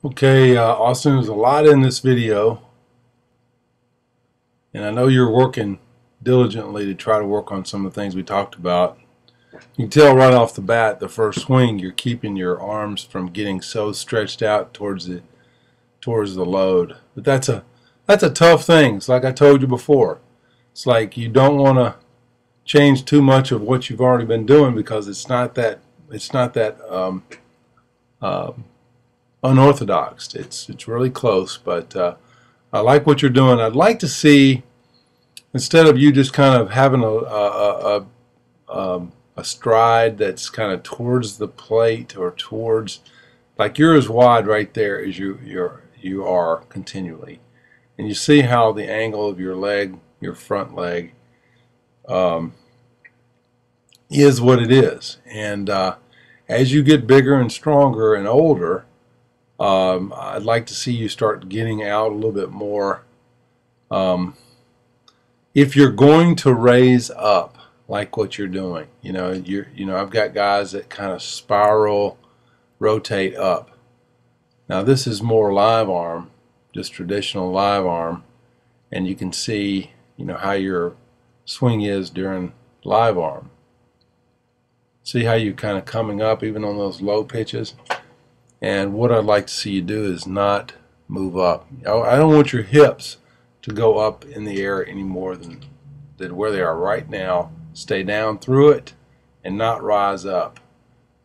Okay, Austin, there's a lot in this video, and I know you're working diligently to try to work on some of the things we talked about. You can tell right off the bat, the first swing, you're keeping your arms from getting so stretched out towards the load. But that's a tough thing. It's like I told you before. It's like you don't want to change too much of what you've already been doing because it's not that unorthodox. It's really close, but I like what you're doing. I'd like to see, instead of you just kind of having a stride that's kind of towards the plate or towards, like you're as wide right there as you are continually, and you see how the angle of your leg, your front leg, is what it is, and as you get bigger and stronger and older, I'd like to see you start getting out a little bit more. If you're going to raise up like what you're doing, I've got guys that kind of spiral, rotate up. Now this is more live arm, just traditional live arm, and you can see, how your swing is during live arm. See how you're kind of coming up even on those low pitches. And what I'd like to see you do is not move up. I don't want your hips to go up in the air any more than where they are right now. Stay down through it and not rise up.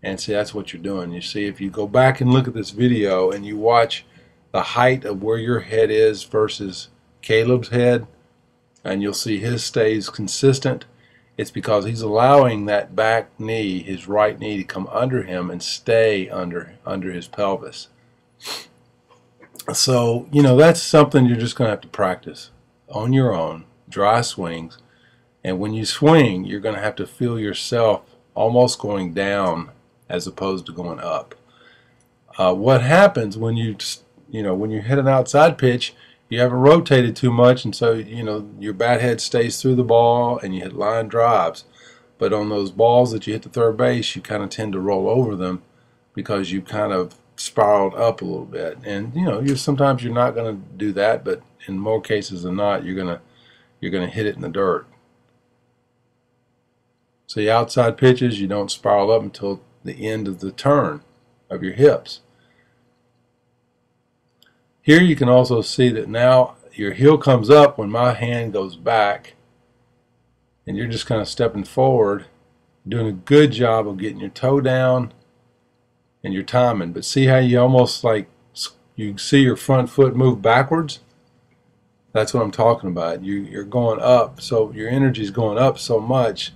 And see, that's what you're doing. You see, if you go back and look at this video and you watch the height of where your head is versus Caleb's head, and you'll see his stays consistent. It's because he's allowing that back knee, his right knee, to come under him and stay under his pelvis. So, that's something you're just going to have to practice on your own, dry swings. And when you swing, you're going to have to feel yourself almost going down as opposed to going up. What happens when you hit an outside pitch, you haven't rotated too much, and so your bat head stays through the ball and you hit line drives. But on those balls that you hit to third base, you kind of tend to roll over them because you kind of spiraled up a little bit. And sometimes you're not going to do that, but in more cases than not, you're gonna hit it in the dirt. So the outside pitches, you don't spiral up until the end of the turn of your hips. Here you can also see that now your heel comes up when my hand goes back, and you're just kind of stepping forward, doing a good job of getting your toe down and your timing. But see how you almost like you see your front foot move backwards? That's what I'm talking about. You're going up, so your energy is going up so much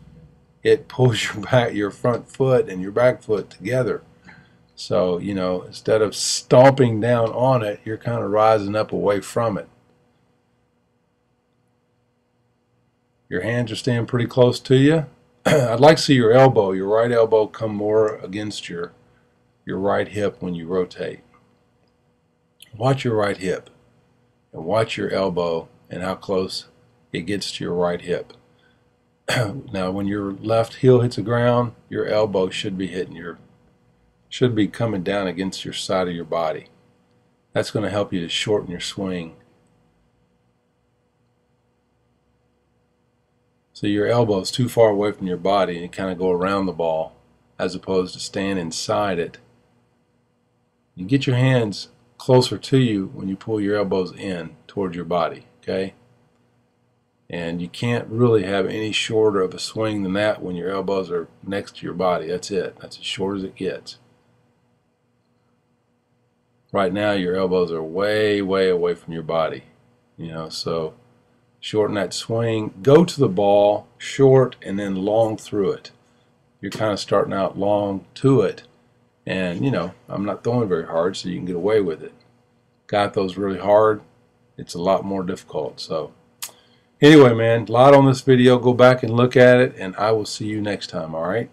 it pulls your front foot and your back foot together. So, instead of stomping down on it, you're kind of rising up away from it. Your hands are staying pretty close to you. I'd like to see your right elbow come more against your right hip when you rotate. Watch your right hip and watch your elbow and how close it gets to your right hip. Now, when your left heel hits the ground, your elbow should be coming down against your side of your body. That's going to help you to shorten your swing. So your elbow is too far away from your body and you kind of go around the ball as opposed to staying inside it. You get your hands closer to you when you pull your elbows in towards your body, okay? And you can't really have any shorter of a swing than that when your elbows are next to your body. That's it. That's as short as it gets. Right now your elbows are way, way away from your body. So shorten that swing. Go to the ball short and then long through it. You're kind of starting out long to it. And, I'm not throwing very hard so you can get away with it. Got those really hard, it's a lot more difficult. So anyway, man, a lot on this video. Go back and look at it, and I will see you next time, all right?